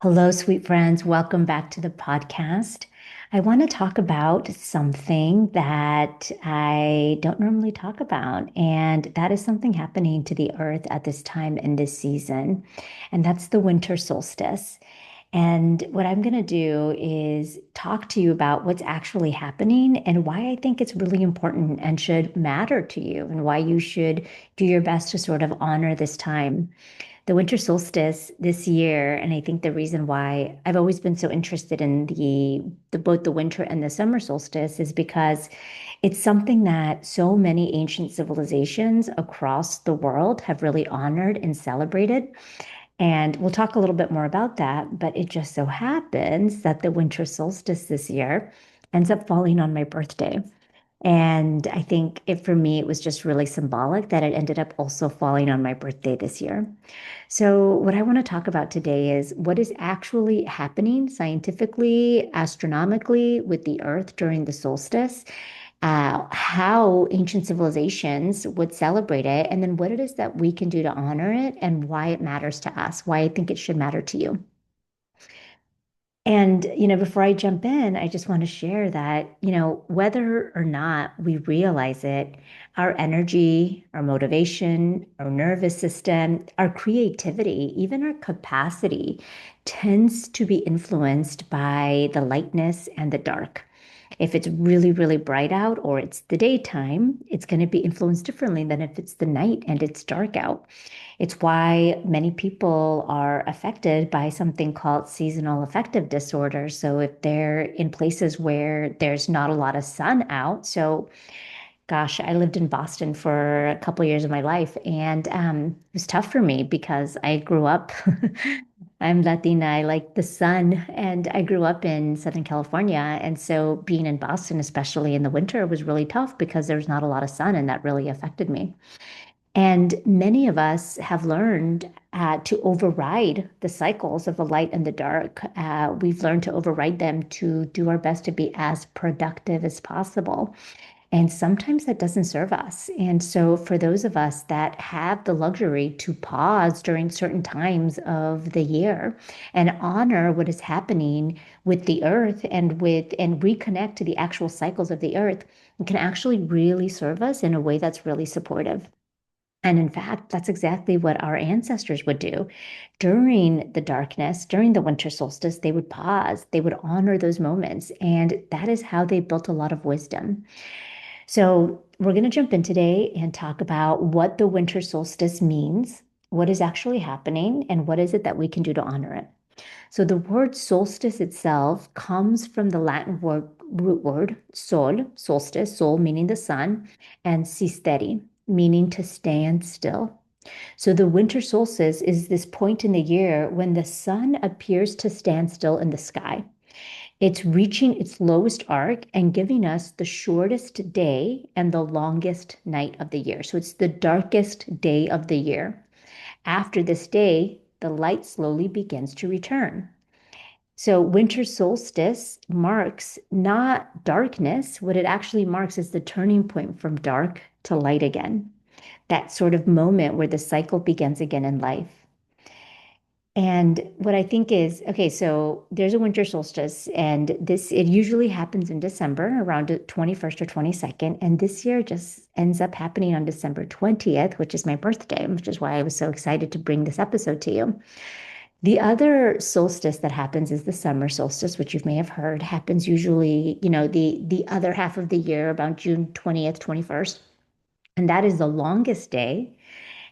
Hello, sweet friends. Welcome back to the podcast. I want to talk about something that I don't normally talk about, and that is something happening to the earth at this time in this season, and that's the winter solstice. And what I'm going to do is talk to you about what's actually happening and why I think it's really important and should matter to you, and why you should do your best to sort of honor this time. The winter solstice this year, and I think the reason why I've always been so interested in the both the winter and the summer solstice is because it's something that so many ancient civilizations across the world have really honored and celebrated. And we'll talk a little bit more about that, but it just so happens that the winter solstice this year ends up falling on my birthday. And I think for me, it was just really symbolic that it ended up also falling on my birthday this year. So, what I want to talk about today is what is actually happening scientifically, astronomically with the Earth during the solstice, how ancient civilizations would celebrate it, and then what it is that we can do to honor it and why it matters to us, why I think it should matter to you. And, before I jump in, I just want to share that, whether or not we realize it, our energy, our motivation, our nervous system, our creativity, even our capacity tends to be influenced by the lightness and the dark. If it's really, really bright out or it's the daytime, it's going to be influenced differently than if it's the night and it's dark out. It's why many people are affected by something called seasonal affective disorder. So if they're in places where there's not a lot of sun out, so gosh, I lived in Boston for a couple years of my life, and it was tough for me because I grew up. I'm Latina. I like the sun, and I grew up in Southern California, and so being in Boston, especially in the winter, was really tough because there was not a lot of sun, and that really affected me. And many of us have learned to override the cycles of the light and the dark. We've learned to override them to do our best to be as productive as possible. And sometimes that doesn't serve us. And so, for those of us that have the luxury to pause during certain times of the year and honor what is happening with the earth and reconnect to the actual cycles of the earth, it can actually really serve us in a way that's really supportive. And in fact, that's exactly what our ancestors would do. During the darkness, during the winter solstice, they would pause, they would honor those moments. And that is how they built a lot of wisdom. So, we're going to jump in today and talk about what the winter solstice means, what is actually happening, and what is it that we can do to honor it. So, the word solstice itself comes from the Latin root word sol, solstice, sol meaning the sun, and sisteri, meaning to stand still. So, the winter solstice is this point in the year when the sun appears to stand still in the sky. It's reaching its lowest arc and giving us the shortest day and the longest night of the year. So it's the darkest day of the year. After this day, the light slowly begins to return. So winter solstice marks not darkness. What it actually marks is the turning point from dark to light again. That sort of moment where the cycle begins again in life. And what I think is, okay, so there's a winter solstice, and it usually happens in December around the 21st or 22nd. And this year just ends up happening on December 20th, which is my birthday, which is why I was so excited to bring this episode to you. The other solstice that happens is the summer solstice, which you may have heard happens usually, the other half of the year, about June 20th, 21st. And that is the longest day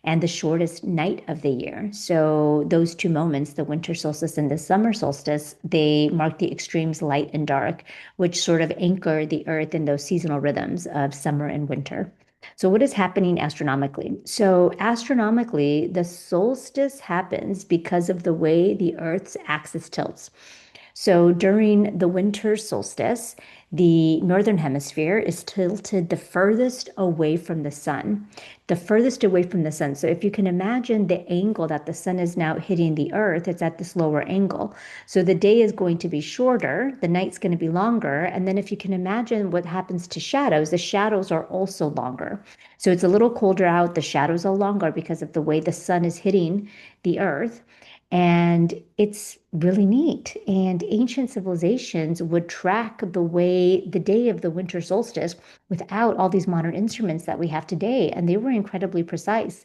and the shortest night of the year. So those two moments, the winter solstice and the summer solstice, they mark the extremes light and dark, which sort of anchor the earth in those seasonal rhythms of summer and winter. So what is happening astronomically? So astronomically, the solstice happens because of the way the earth's axis tilts. So during the winter solstice, the northern hemisphere is tilted the furthest away from the sun, the furthest away from the sun. So if you can imagine the angle that the sun is now hitting the earth, it's at this lower angle. So the day is going to be shorter, the night's going to be longer. And then if you can imagine what happens to shadows, the shadows are also longer. So it's a little colder out, the shadows are longer because of the way the sun is hitting the earth. And it's really neat. And ancient civilizations would track the day of the winter solstice without all these modern instruments that we have today. And they were incredibly precise.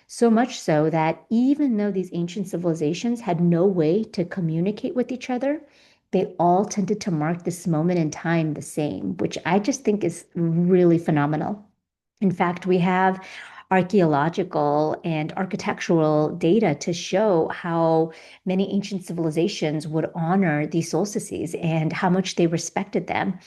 So much so that even though these ancient civilizations had no way to communicate with each other, they all tended to mark this moment in time the same, which I just think is really phenomenal. In fact, we have archaeological and architectural data to show how many ancient civilizations would honor these solstices and how much they respected them.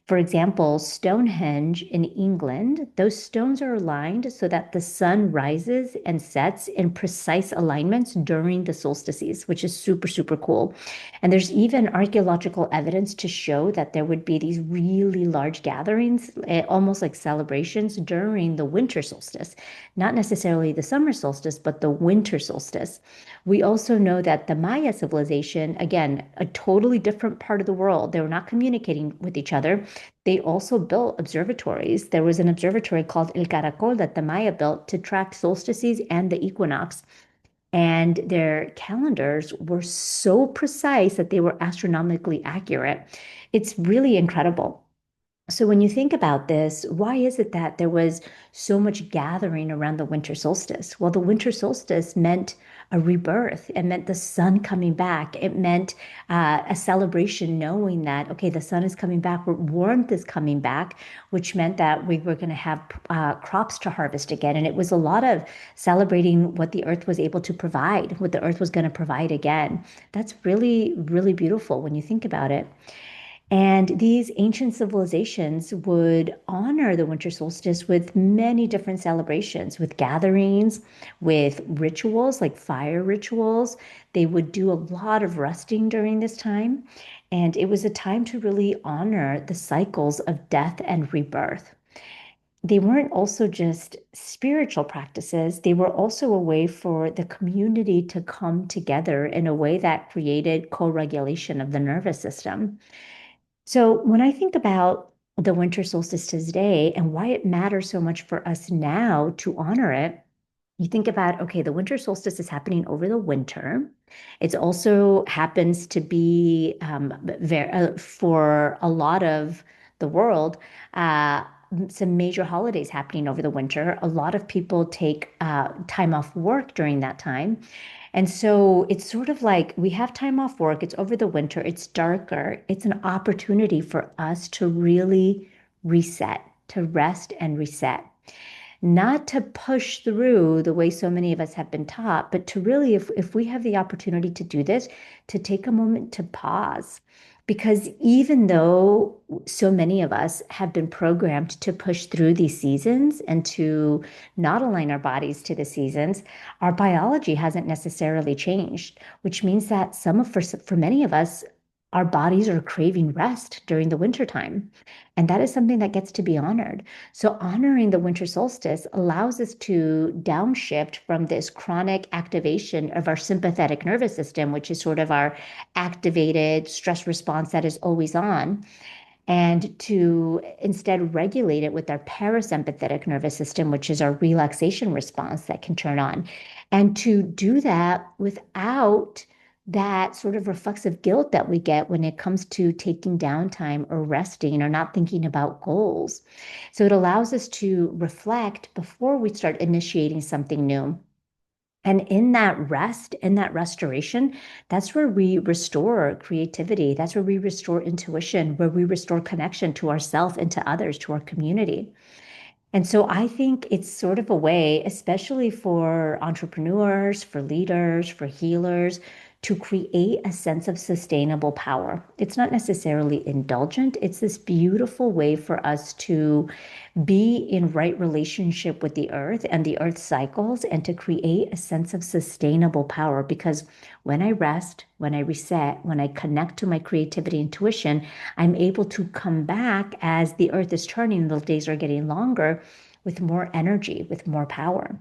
For example, Stonehenge in England, those stones are aligned so that the sun rises and sets in precise alignments during the solstices, which is super, super cool. And there's even archaeological evidence to show that there would be these really large gatherings, almost like celebrations during the winter solstice, not necessarily the summer solstice, but the winter solstice. We also know that the Maya civilization, again, a totally different part of the world, they were not communicating with each other. They also built observatories. There was an observatory called El Caracol that the Maya built to track solstices and the equinox. And their calendars were so precise that they were astronomically accurate. It's really incredible. So when you think about this, why is it that there was so much gathering around the winter solstice? Well, the winter solstice meant a rebirth. It meant the sun coming back. It meant a celebration, knowing that, okay, the sun is coming back, warmth is coming back, which meant that we were going to have crops to harvest again. And it was a lot of celebrating what the earth was able to provide, what the earth was going to provide again. That's really, really beautiful when you think about it. And these ancient civilizations would honor the winter solstice with many different celebrations, with gatherings, with rituals like fire rituals. They would do a lot of resting during this time. And it was a time to really honor the cycles of death and rebirth. They weren't also just spiritual practices, they were also a way for the community to come together in a way that created co regulation of the nervous system. So when I think about the winter solstice today and why it matters so much for us now to honor it, you think about, okay, the winter solstice is happening over the winter. It also happens to be for a lot of the world, uh, some major holidays happening over the winter. A lot of people take time off work during that time. And so it's sort of like we have time off work, it's over the winter, it's darker. It's an opportunity for us to really reset, to rest and reset. Not to push through the way so many of us have been taught, but to really, if we have the opportunity to do this, to take a moment to pause. Because even though so many of us have been programmed to push through these seasons and to not align our bodies to the seasons, our biology hasn't necessarily changed, which means that for many of us, our bodies are craving rest during the winter time. And that is something that gets to be honored. So honoring the winter solstice allows us to downshift from this chronic activation of our sympathetic nervous system, which is sort of our activated stress response that is always on, and to instead regulate it with our parasympathetic nervous system, which is our relaxation response that can turn on. And to do that without that sort of reflexive guilt that we get when it comes to taking downtime or resting or not thinking about goals. So it allows us to reflect before we start initiating something new. And in that rest, in that restoration, that's where we restore creativity. That's where we restore intuition, where we restore connection to ourselves and to others, to our community. And so I think it's sort of a way, especially for entrepreneurs, for leaders, for healers, to create a sense of sustainable power. It's not necessarily indulgent, it's this beautiful way for us to be in right relationship with the earth and the earth cycles and to create a sense of sustainable power. Because when I rest, when I reset, when I connect to my creativity intuition, I'm able to come back as the earth is turning, the days are getting longer with more energy, with more power.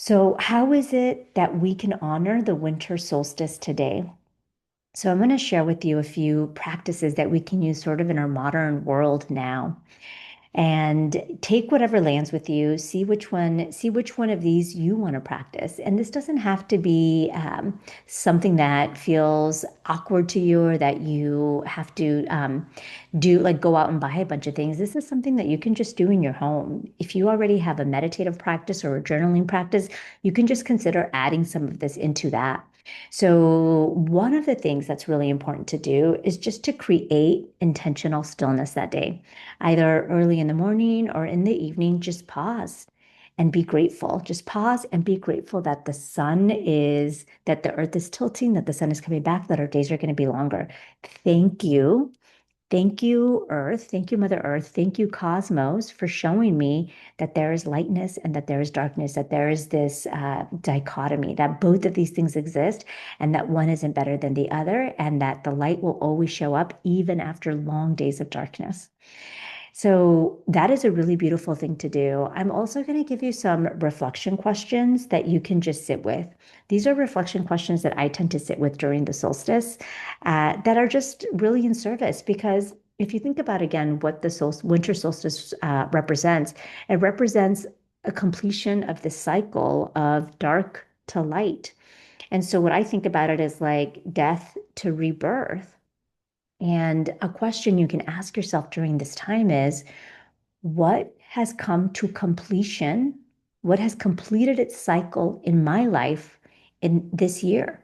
So, how is it that we can honor the winter solstice today? So, I'm going to share with you a few practices that we can use sort of in our modern world now. and take whatever lands with you. See which one of these you want to practice. And this doesn't have to be something that feels awkward to you or that you have to do like go out and buy a bunch of things. This is something that you can just do in your home. If you already have a meditative practice or a journaling practice, you can just consider adding some of this into that. So, one of the things that's really important to do is just to create intentional stillness that day, either early in the morning or in the evening. Just pause and be grateful. Just pause and be grateful that that the earth is tilting, that the sun is coming back, that our days are going to be longer. Thank you. Thank you, Earth. Thank you, Mother Earth. Thank you, Cosmos, for showing me that there is lightness and that there is darkness, that there is this dichotomy, that both of these things exist, and that one isn't better than the other, and that the light will always show up even after long days of darkness. So that is a really beautiful thing to do. I'm also going to give you some reflection questions that you can just sit with. These are reflection questions that I tend to sit with during the solstice that are just really in service because if you think about again what the winter solstice represents, it represents a completion of the cycle of dark to light. And so what I think about it is like death to rebirth. And a question you can ask yourself during this time is, what has come to completion? What has completed its cycle in my life in this year?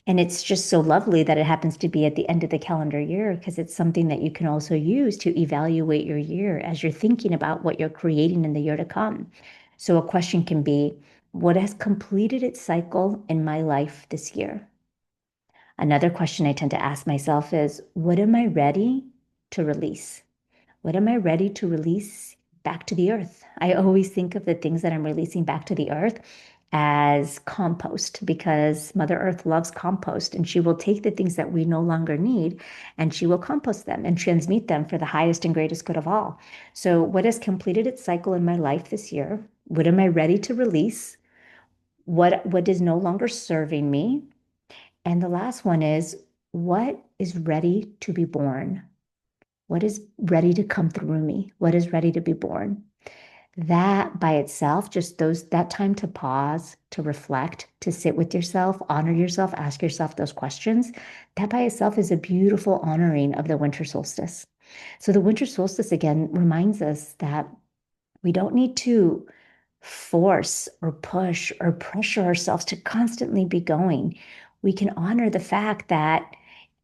And it's just so lovely that it happens to be at the end of the calendar year because it's something that you can also use to evaluate your year as you're thinking about what you're creating in the year to come. So a question can be, what has completed its cycle in my life this year? Another question I tend to ask myself is, what am I ready to release? What am I ready to release back to the earth? I always think of the things that I'm releasing back to the earth as compost because Mother Earth loves compost and she will take the things that we no longer need and she will compost them and transmute them for the highest and greatest good of all. So, what has completed its cycle in my life this year? What am I ready to release? What is no longer serving me? And the last one is what is ready to be born? What is ready to come through me? What is ready to be born? That by itself, just that time to pause, to reflect, to sit with yourself, honor yourself, ask yourself those questions, that by itself is a beautiful honoring of the winter solstice. So the winter solstice again reminds us that we don't need to force or push or pressure ourselves to constantly be going. We can honor the fact that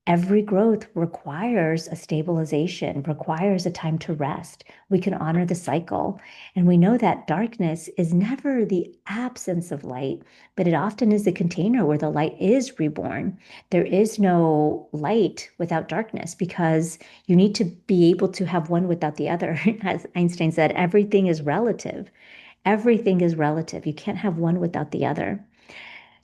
every growth requires a stabilization, requires a time to rest. We can honor the cycle. And we know that darkness is never the absence of light, but it often is the container where the light is reborn. There is no light without darkness because you need to be able to have one without the other. As Einstein said, everything is relative. Everything is relative. You can't have one without the other.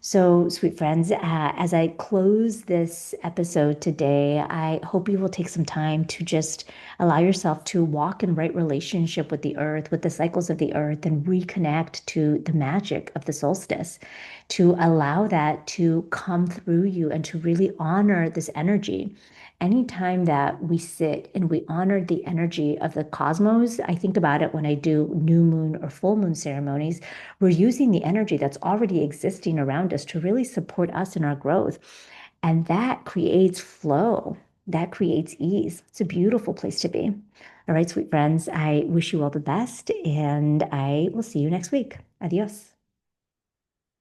So, sweet friends, as I close this episode today, I hope you will take some time to just allow yourself to walk in right relationship with the earth, with the cycles of the earth, and reconnect to the magic of the solstice, to allow that to come through you and to really honor this energy. Anytime that we sit and we honor the energy of the cosmos, I think about it when I do new moon or full moon ceremonies. We're using the energy that's already existing around us to really support us in our growth. And that creates flow, that creates ease. It's a beautiful place to be. All right, sweet friends, I wish you all the best, and I will see you next week. Adios.